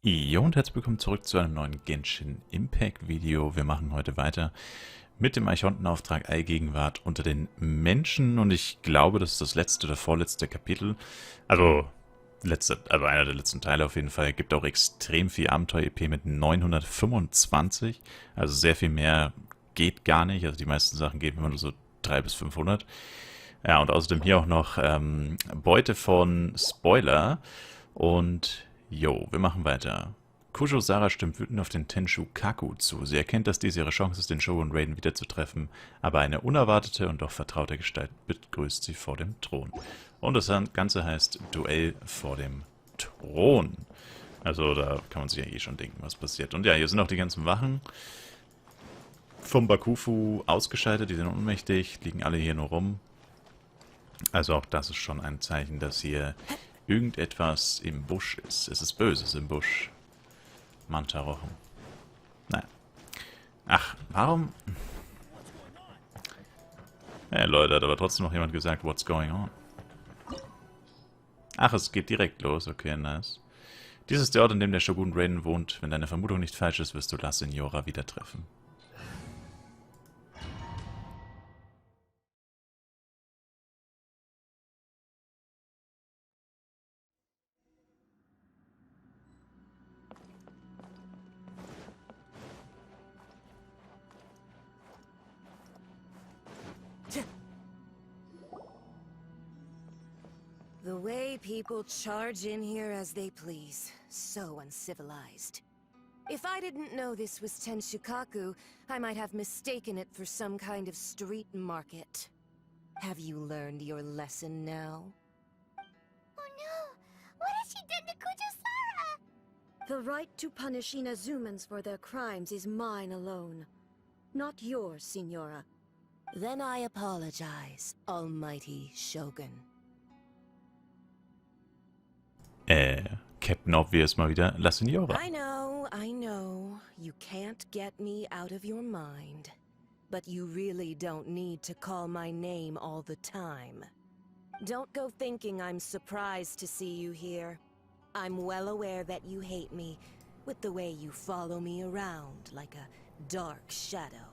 Jo und herzlich willkommen zurück zu einem neuen Genshin Impact Video. Wir machen heute weiter mit dem Archontenauftrag Allgegenwart unter den Menschen und ich glaube, das ist das letzte oder vorletzte Kapitel. Also einer der letzten Teile auf jeden Fall. Gibt auch extrem viel Abenteuer-EP mit 925. Also sehr viel mehr geht gar nicht. Also die meisten Sachen gehen immer nur so 300 bis 500. Ja, und außerdem hier auch noch Beute von Spoiler. Und jo, wir machen weiter. Kujo Sara stimmt wütend auf den Tenshu Kaku zu. Sie erkennt, dass dies ihre Chance ist, den Shogun Raiden wiederzutreffen, aber eine unerwartete und doch vertraute Gestalt begrüßt sie vor dem Thron. Und das Ganze heißt Duell vor dem Thron. Also da kann man sich ja eh schon denken, was passiert. Und ja, hier sind auch die ganzen Wachen vom Bakufu ausgeschaltet, die sind ohnmächtig, liegen alle hier nur rum. Also auch das ist schon ein Zeichen, dass hier irgendetwas im Busch ist. Es ist Böses im Busch. Manta-Rochen. Naja. Ach, warum? Hey Leute, hat aber trotzdem noch jemand gesagt, what's going on? Ach, es geht direkt los. Okay, nice. Dies ist der Ort, an dem der Shogun Raiden wohnt. Wenn deine Vermutung nicht falsch ist, wirst du La Signora wieder treffen. The way people charge in here as they please. So uncivilized. If I didn't know this was Tenshukaku, I might have mistaken it for some kind of street market. Have you learned your lesson now? Oh no! What has she done to Kujo-Sara? The right to punish Inazumans for their crimes is mine alone. Not yours, Signora. Then I apologize, Almighty Shogun. Captain Obvious mal wieder. La Signora. I know. You can't get me out of your mind. But you really don't need to call my name all the time. Don't go thinking I'm surprised to see you here. I'm well aware that you hate me, with the way you follow me around like a dark shadow.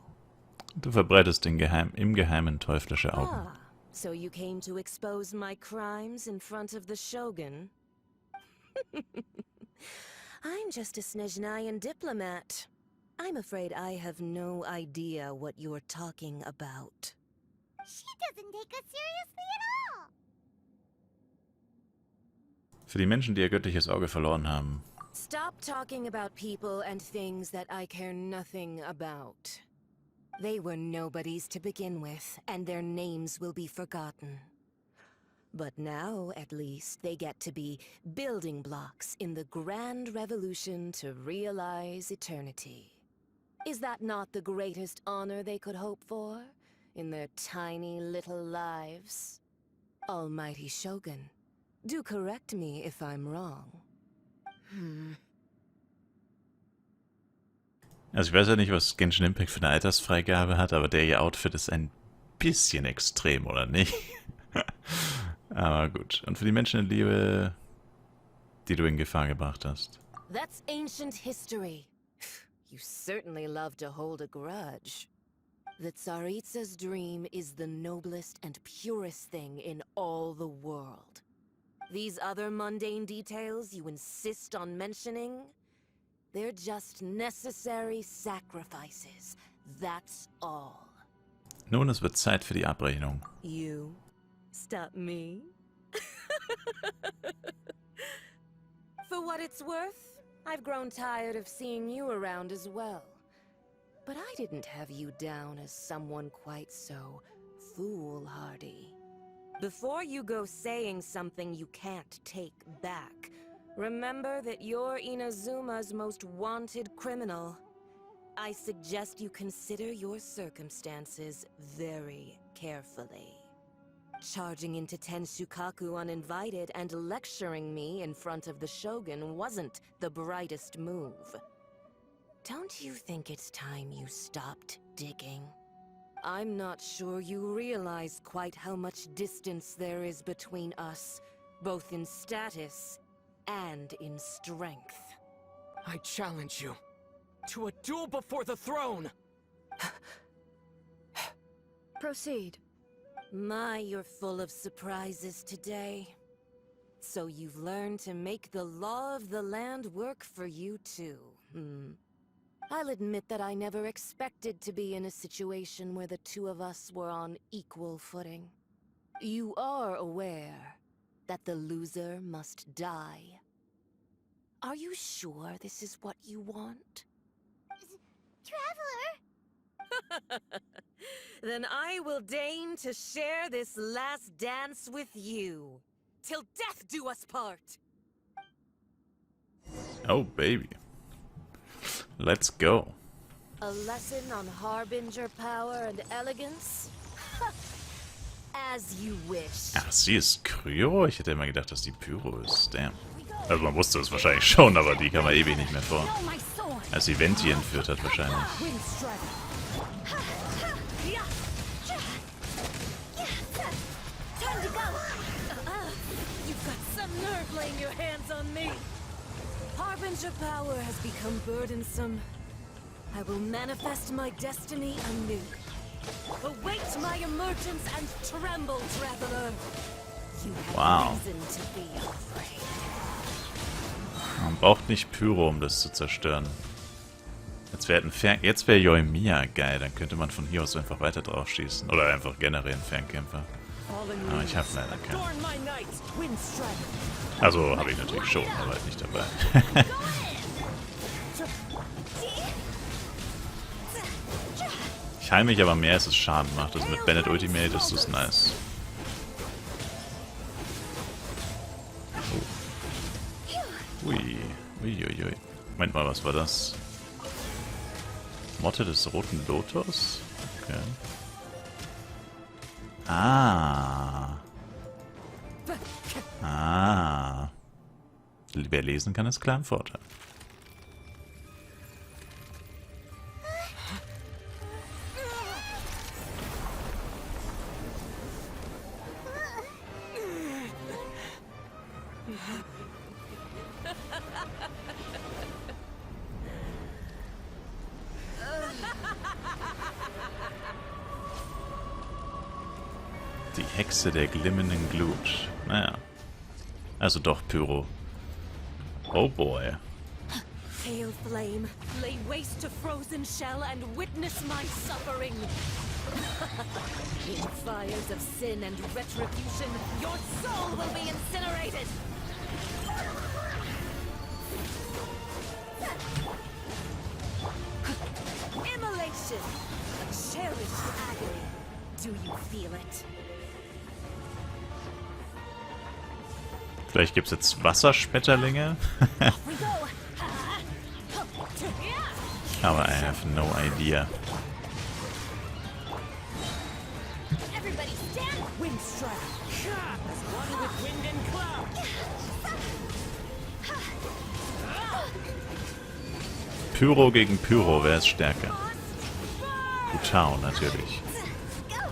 Du verbreitest im Geheimen teuflische Augen. Ah, so you came to expose my crimes in front of the Shogun? I'm just a Snezhnayan diplomat. I'm afraid I have no idea what you're talking about. She doesn't take us seriously at all! Für die Menschen, die ihr göttliches Auge verloren haben. Stop talking about people and things that I care nothing about. They were nobodies to begin with, and their names will be forgotten. But now, at least, they get to be building blocks in the grand revolution to realize eternity. Is that not the greatest honor they could hope for in their tiny little lives? Almighty Shogun, do correct me if I'm wrong. Also ich weiß ja nicht, was Genshin Impact für eine Altersfreigabe hat, aber der ihr Outfit ist ein bisschen extrem, oder nicht? Aber gut. Und für die Menschenliebe, die du in Gefahr gebracht hast. That's ancient history. You certainly love to hold a grudge. The Tsaritsa's dream is the noblest and purest thing in all the world. These other mundane details you insist on mentioning, they're just necessary sacrifices. That's all. Nun, es wird Zeit für die Abrechnung. You stop me? For what it's worth, I've grown tired of seeing you around as well. But I didn't have you down as someone quite so foolhardy. Before you go saying something you can't take back, remember that you're Inazuma's most wanted criminal. I suggest you consider your circumstances very carefully. Charging into Tenshukaku uninvited and lecturing me in front of the Shogun wasn't the brightest move. Don't you think it's time you stopped digging? I'm not sure you realize quite how much distance there is between us, both in status and in strength. I challenge you to a duel before the throne. Proceed. My, you're full of surprises today. So you've learned to make the law of the land work for you too, I'll admit that I never expected to be in a situation where the two of us were on equal footing. You are aware that the loser must die. Are you sure this is what you want? Traveler! Then I will deign to share this last dance with you. Till death do us part! Oh, baby. Let's go. A lesson on Harbinger power and elegance? As you wish. Ach, sie ist Kryo? Ich hätte immer gedacht, dass die Pyro ist. Damn. Also man wusste es wahrscheinlich schon, aber die kam man ewig nicht mehr vor. Als sie Venti entführt hat wahrscheinlich. You've got some nerve laying your hands on me. Harbinger power has become burdensome. I will manifest my destiny anew. Await my emergence and tremble, traveler. You have reason to be afraid. Man braucht nicht Pyro, um das zu zerstören. Jetzt wäre Yoimiya geil, dann könnte man von hier aus einfach weiter drauf schießen. Oder einfach generell einen Fernkämpfer. Aber ich habe leider keinen. Also habe ich natürlich schon, aber halt nicht dabei. Ich heile mich aber mehr, als es Schaden macht. Also mit Bennett Ultimate ist das nice. Oh. Ui. Uiuiui. Moment mal, was war das? Motte des roten Lotus? Okay. Ah. Wer lesen kann, ist klar ein Vorteil. Die Hexe der glimmenden Glut. Naja. Also doch Pyro. Oh boy. Pale flame, lay waste to frozen shell and witness my suffering. In fires of sin and retribution, your soul will be incinerated. Immolation, a cherished agony. Do you feel it? Vielleicht gibt es jetzt Wasserspetterlinge? Aber I have no idea. Pyro gegen Pyro, wer ist stärker? Butao natürlich.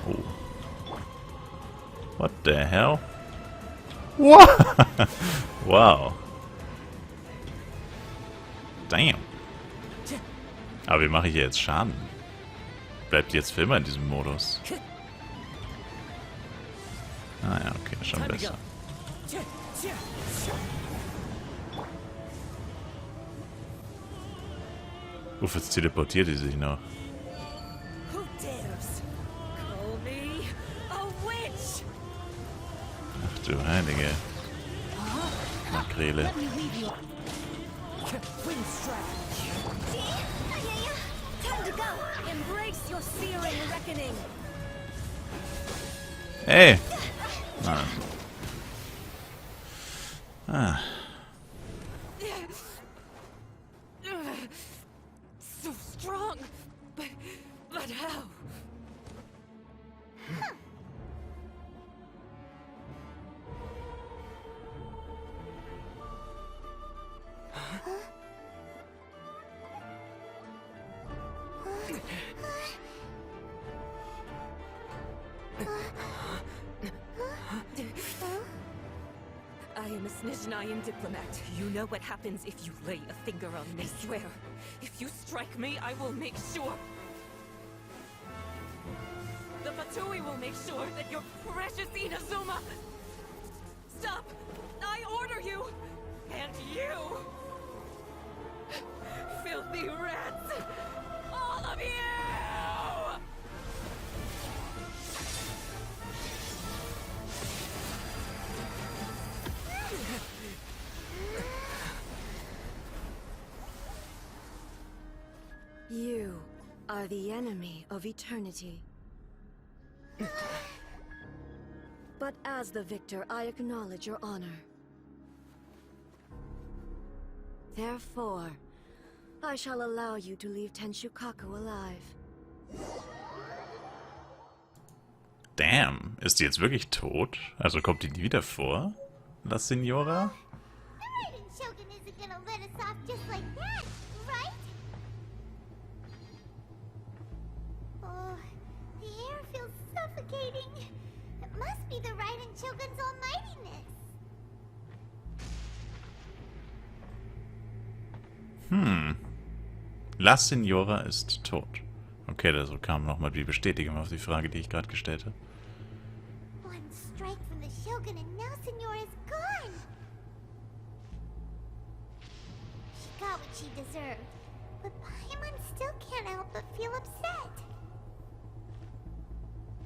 Oh. What the hell? Wow. Damn. Aber wie mache ich hier jetzt Schaden? Bleibt jetzt für immer in diesem Modus. Ah ja, okay, schon besser. Uff, jetzt teleportiert die sich noch. Ach du Heilige. Makrele. Hey! Ah. Ah. So strong, but how? I am a Snezhnayan diplomat. You know what happens if you lay a finger on me. I swear, if you strike me, I will make sure. The Fatui will make sure that your precious Inazuma... Stop! I order you! And you! Filthy rats! All of you! You are the enemy of eternity. But as the victor, I acknowledge your honor. Therefore, I shall allow you to leave Tenshukaku alive. Damn, ist die jetzt wirklich tot? Also kommt die nie wieder vor? La Signora? The Raiden Shogun isn't gonna let us off just like that, right? Oh, the air feels suffocating. It must be the Raiden Shogun's almightiness. La Signora ist tot. Okay, also kam nochmal die Bestätigung auf die Frage, die ich gerade gestellt habe. One strike from the Shogun and now Signora's gone. She got what she deserved, but Paimon still can't help but feel upset.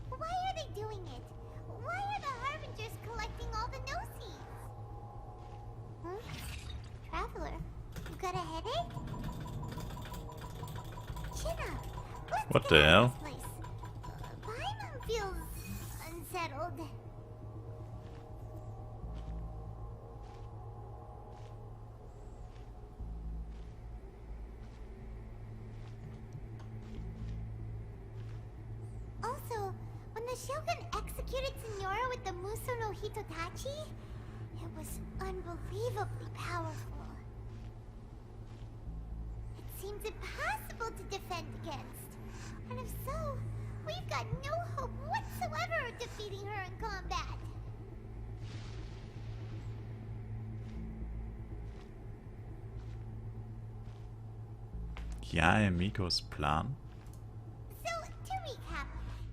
Why are they doing it? Why are the Harbingers collecting all the no-seeds? Traveler, you got a headache? Chin up. Let's What get the out hell? of this place. Paimon feels unsettled. Also, when the Shogun executed Signora with the Muso no Hitotachi, it was unbelievably powerful. It seems impossible to defend against. And if so, we've got no hope whatsoever of defeating her in combat. Yaemikos Plan? So, to recap,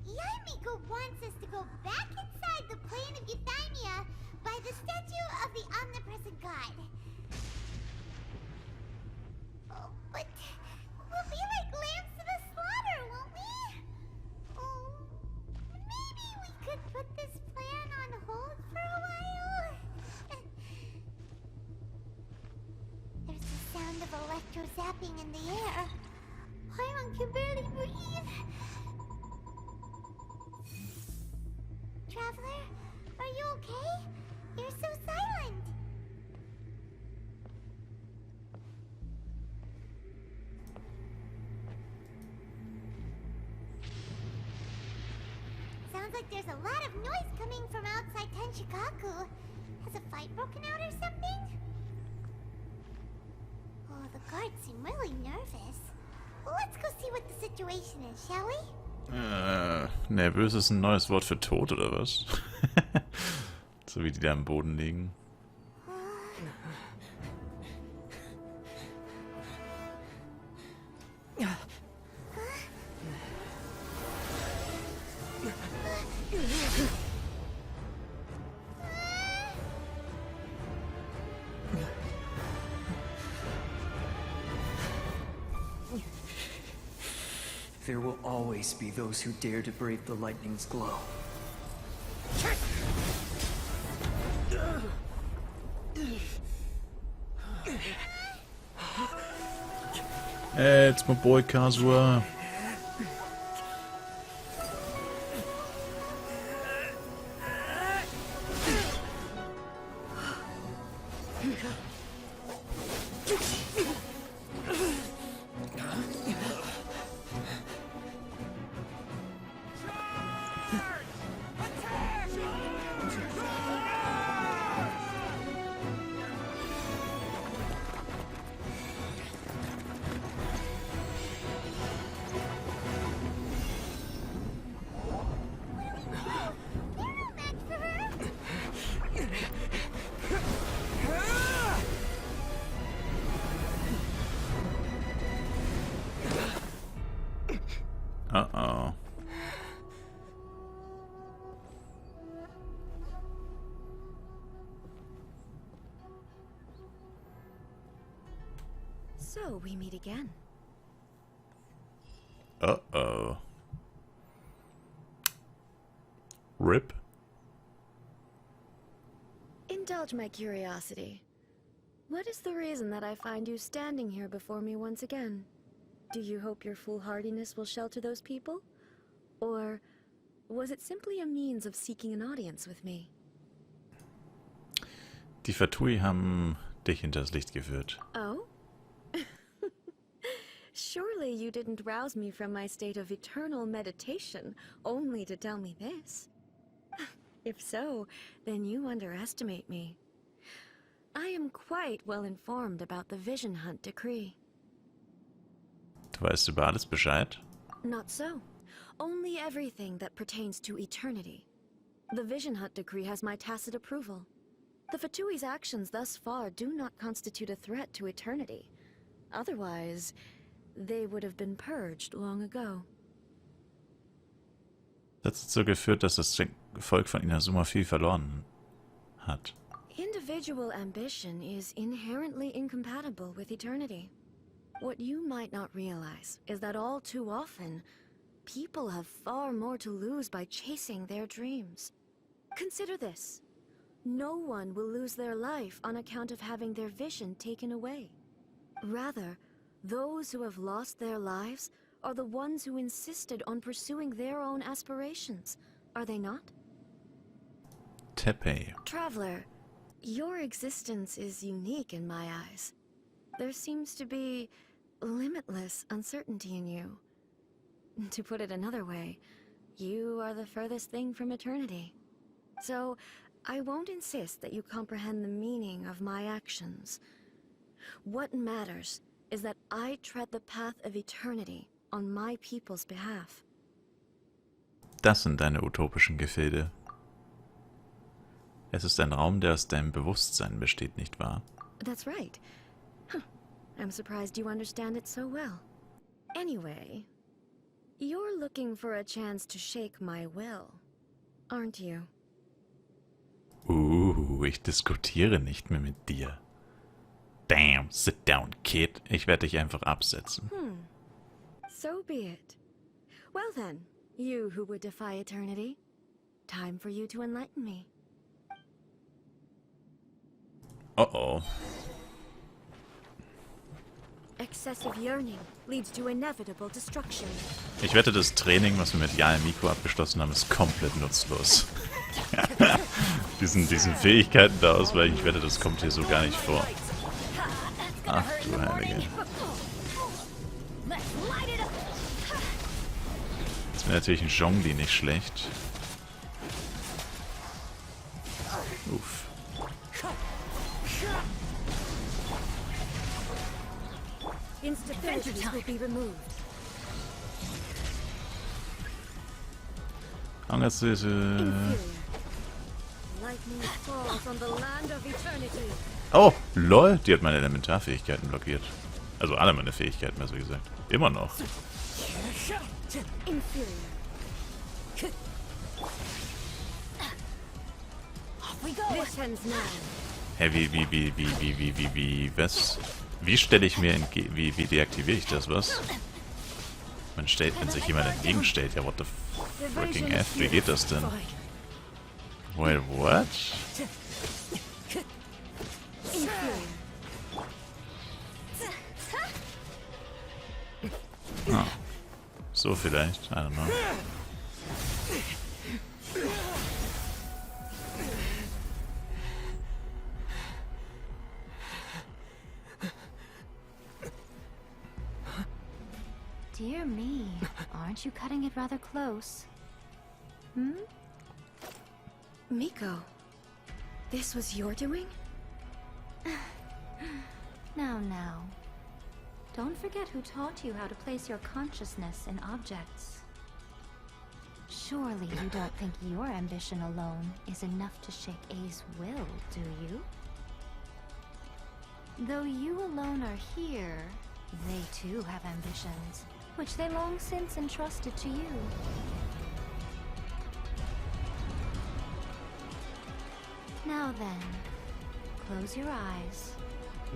Yaemiko wants us to go back inside the plane of Euthymia by the statue of the omnipresent god. Oh, but we'll be like lambs to the slaughter, won't we? Oh, maybe we could put this plan on hold for a while? There's the sound of electro zapping in the air. Paimon can barely breathe. Traveler, are you okay? You're so silent. Sounds like there's a lot of noise coming from outside Tenshukaku. Has a fight broken out or something? Oh, the guards seem really nervous. Let's go see what the situation is, shall we? Nervös ist ein neues Wort für tot, oder was? So wie die da am Boden liegen. There will always be those who dare to brave the lightning's glow. Hey, it's my boy Kazuha. So we meet again. Uh-oh. RIP. Indulge my curiosity. What is the reason that I find you standing here before me once again? Do you hope your foolhardiness will shelter those people? Or was it simply a means of seeking an audience with me? Die Fatui haben dich hinters Licht geführt. Oh? Surely you didn't rouse me from my state of eternal meditation only to tell me this. If so, then you underestimate me. I am quite well informed about the Vision Hunt Decree. Du weißt über alles Bescheid? Not so. Only everything that pertains to eternity. The Vision Hunt Decree has my tacit approval. The Fatui's actions thus far do not constitute a threat to eternity. Otherwise, they would have been purged long ago. Das hat dazu geführt, dass das Volk von Inazuma viel verloren hat. Individual ambition is inherently incompatible with eternity. What you might not realize is that all too often, people have far more to lose by chasing their dreams. Consider this. No one will lose their life on account of having their vision taken away. Rather, those who have lost their lives are the ones who insisted on pursuing their own aspirations, are they not? Tepe. Traveler, your existence is unique in my eyes. There seems to be limitless uncertainty in you. To put it another way, you are the furthest thing from eternity. So, I won't insist that you comprehend the meaning of my actions. What matters is that I tread the path of eternity on my people's behalf. Das sind deine utopischen Gefilde. Es ist ein Raum, der aus deinem Bewusstsein besteht, nicht wahr? That's right. Huh. I'm surprised you understand it so well. Anyway, you're looking for a chance to shake my will, aren't you? Ich diskutiere nicht mehr mit dir. Damn, sit down, kid. Ich werde dich einfach absetzen. So be it. Well then, you who would defy eternity, time for you to enlighten me. Oh. Excessive yearning leads to inevitable destruction. Ich wette, das Training, was wir mit Ja im Mikro abgeschlossen haben, ist komplett nutzlos. diesen Fähigkeiten da ausweichen, ich wette, das kommt hier so gar nicht vor. Ach du Heilige. Jetzt wäre natürlich ein Zhongli nicht schlecht. Uff. Instabilities will be removed. Lightning falls on the land of eternity. Oh, lol, die hat meine Elementarfähigkeiten blockiert. Also alle meine Fähigkeiten, besser gesagt. Immer noch. Inferior. This ends now. Hä, was? Wie stelle ich mir wie deaktiviere ich das, was? Wenn sich jemand entgegenstellt, ja, what the freaking F, wie geht das denn? Wait, what? Oh. So vielleicht, I don't know. Dear me, aren't you cutting it rather close? Miko, this was your doing? Now. Don't forget who taught you how to place your consciousness in objects. Surely you don't think your ambition alone is enough to shake A's will, do you? Though you alone are here, they too have ambitions, which they long since entrusted to you. Now then, close your eyes I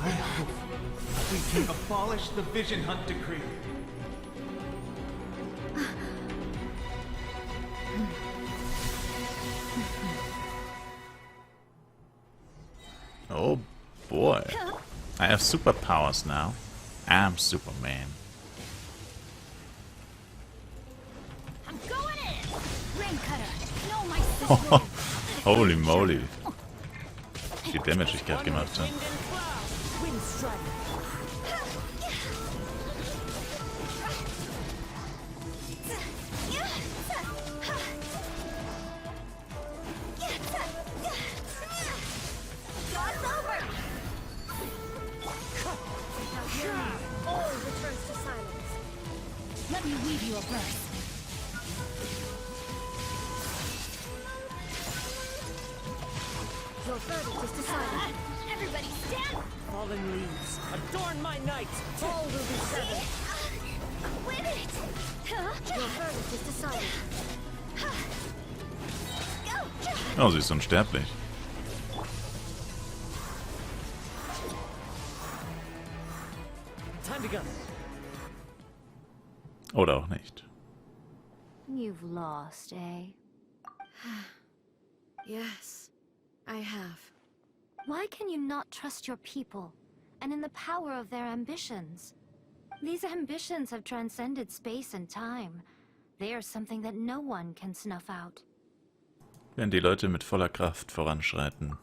hope we can abolish the Vision Hunt decree. Oh boy. I have superpowers now. I'm Superman. I'm going in! Rain cutter, no my sister. Holy moly. Wie viel Damage ich gerade gemacht habe. Wind strike. God's over! All returns to silence. Let me weave you a verse. Your verdict is decided. Everybody stand! Fallen leaves, adorn my night. All will be settled. Win it! Your verdict is decided. Oh, sie ist unsterblich. Time to go. Oder auch nicht. You've lost, eh? Yes, I have. Why can you not trust your people, and in the power of their ambitions? These ambitions have transcended space and time. They are something that no one can snuff out. Wenn die Leute mit voller Kraft voranschreiten,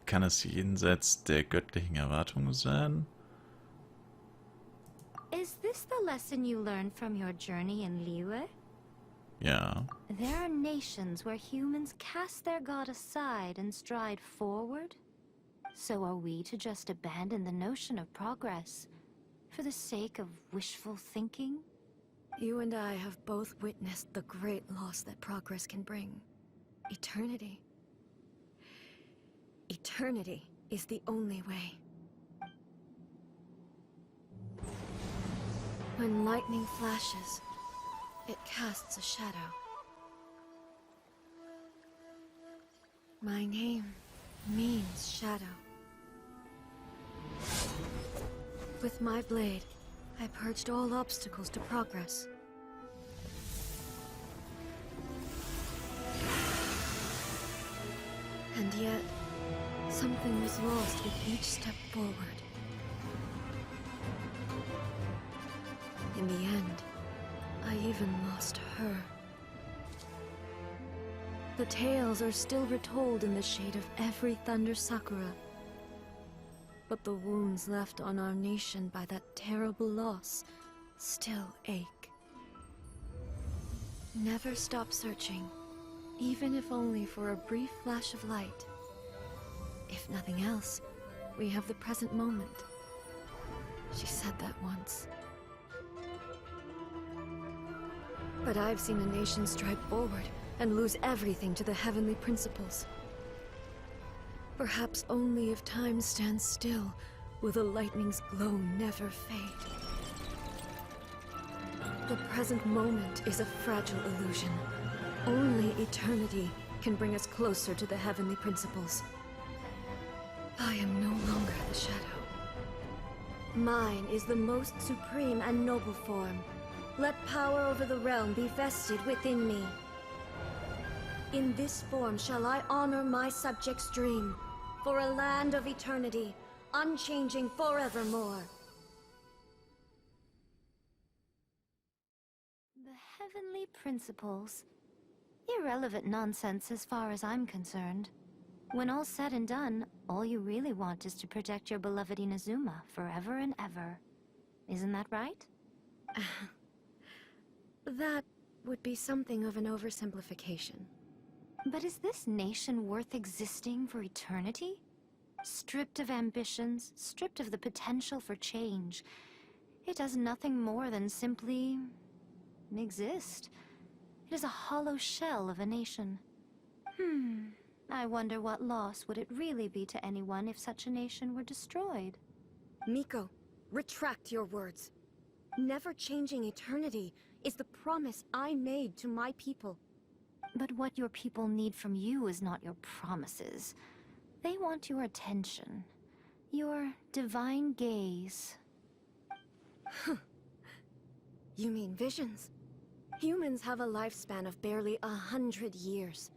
kann es jenseits der göttlichen Erwartungen sein? Is this the lesson you learned from your journey in Liyue? Ja. There are nations where humans cast their god aside and stride forward. So are we to just abandon the notion of progress for the sake of wishful thinking? You and I have both witnessed the great loss that progress can bring. Eternity. Eternity is the only way. When lightning flashes, it casts a shadow. My name means shadow. With my blade, I purged all obstacles to progress. And yet, something was lost with each step forward. In the end, I even lost her. The tales are still retold in the shade of every Thunder Sakura. But the wounds left on our nation by that terrible loss still ache. Never stop searching, even if only for a brief flash of light. If nothing else, we have the present moment. She said that once. But I've seen a nation stride forward and lose everything to the heavenly principles. Perhaps only if time stands still will the lightning's glow never fade. The present moment is a fragile illusion. Only eternity can bring us closer to the heavenly principles. I am no longer the shadow. Mine is the most supreme and noble form. Let power over the realm be vested within me. In this form shall I honor my subjects' dream, for a land of eternity, unchanging forevermore. The heavenly principles. Irrelevant nonsense as far as I'm concerned. When all's said and done, all you really want is to protect your beloved Inazuma forever and ever. Isn't that right? That would be something of an oversimplification. But is this nation worth existing for eternity? Stripped of ambitions, stripped of the potential for change. It does nothing more than simply exist. It is a hollow shell of a nation. I wonder what loss would it really be to anyone if such a nation were destroyed? Miko, retract your words. Never changing eternity is the promise I made to my people. But what your people need from you is not your promises. They want your attention. Your divine gaze. You mean visions? Humans have a lifespan of barely 100 years.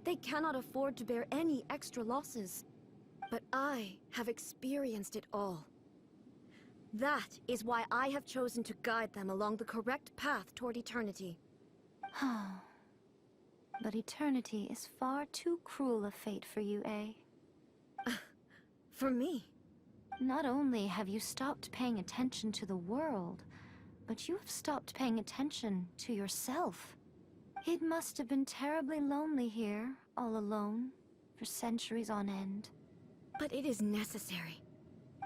They cannot afford to bear any extra losses. But I have experienced it all. That is why I have chosen to guide them along the correct path toward eternity. But eternity is far too cruel a fate for you, eh? For me? Not only have you stopped paying attention to the world, but you have stopped paying attention to yourself. It must have been terribly lonely here, all alone, for centuries on end. But it is necessary.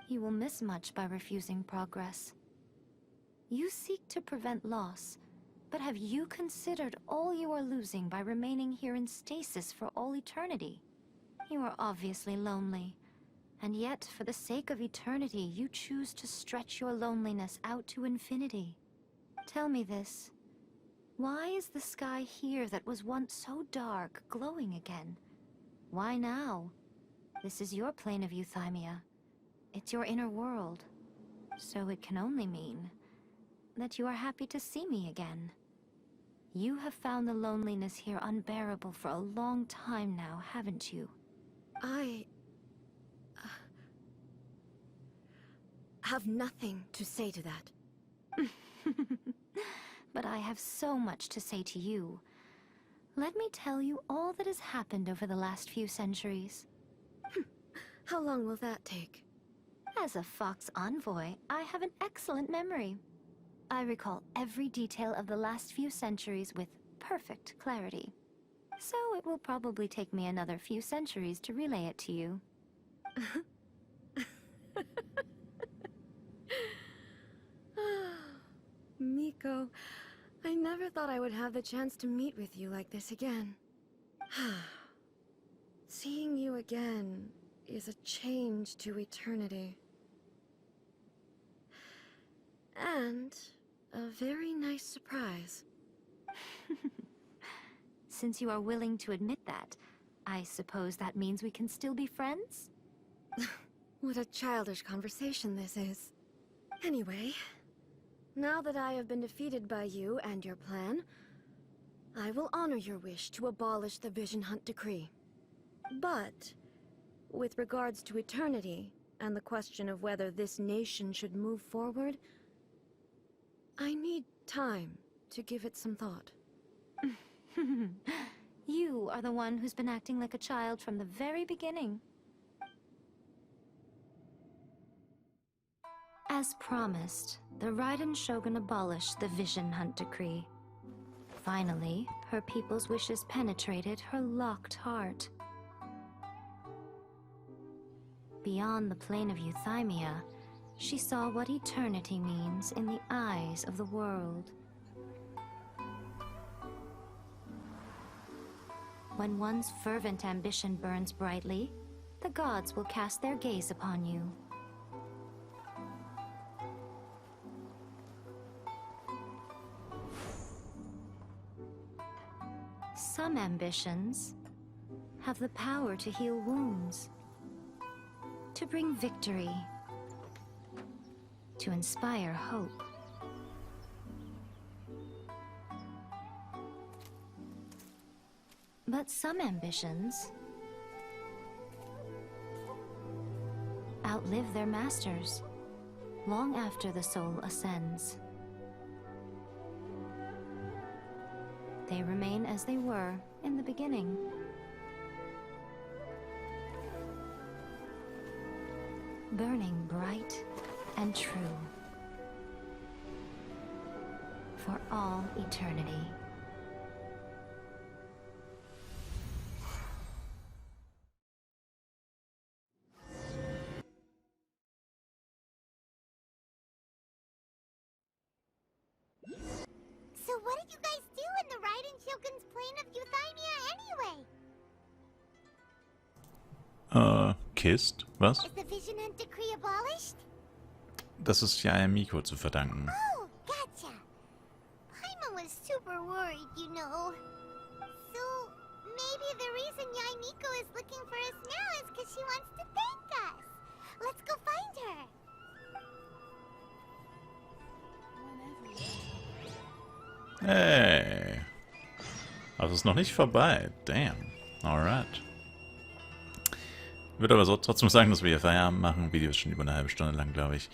You will miss much by refusing progress. You seek to prevent loss, but have you considered all you are losing by remaining here in stasis for all eternity? You are obviously lonely, and yet for the sake of eternity you choose to stretch your loneliness out to infinity. Tell me this. Why is the sky here that was once so dark glowing again? Why now? This is your plane of euthymia. It's your inner world. So it can only mean that you are happy to see me again. You have found the loneliness here unbearable for a long time now, haven't you? I have nothing to say to that. But I have so much to say to you. Let me tell you all that has happened over the last few centuries. How long will that take? As a Fox envoy, I have an excellent memory. I recall every detail of the last few centuries with perfect clarity. So it will probably take me another few centuries to relay it to you. Miko, I never thought I would have the chance to meet with you like this again. Seeing you again is a change to eternity. And a very nice surprise. Since you are willing to admit that, I suppose that means we can still be friends? What a childish conversation this is. Anyway, now that I have been defeated by you and your plan, I will honor your wish to abolish the Vision Hunt Decree. But, with regards to eternity, and the question of whether this nation should move forward, I need time to give it some thought. You are the one who's been acting like a child from the very beginning. As promised, the Raiden Shogun abolished the Vision Hunt Decree. Finally, her people's wishes penetrated her locked heart. Beyond the plane of euthymia, she saw what eternity means in the eyes of the world. When one's fervent ambition burns brightly, the gods will cast their gaze upon you. Some ambitions have the power to heal wounds, to bring victory, to inspire hope. But some ambitions outlive their masters long after the soul ascends. They remain as they were in the beginning. Burning bright and true for all eternity. So did you guys do in the Raiden Shogun's plane of Euthymia anyway? Kist? Was? Is the Vision Hunt decree abolished? Das ist ja Miko zu verdanken. Oh, gotcha. Paimon was super worried, you know. So, maybe the reason Miko is looking for us now is because she wants to thank us. Let's go find her. Hey. Also ist noch nicht vorbei. Damn. Alright. Ich würde aber so trotzdem sagen, dass wir hier Feierabend machen. Video ist schon über eine halbe Stunde lang, glaube ich.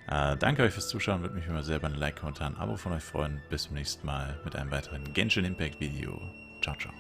Danke euch fürs Zuschauen. Würde mich immer sehr über ein Like, Kommentar, ein Abo von euch freuen. Bis zum nächsten Mal mit einem weiteren Genshin Impact Video. Ciao, ciao.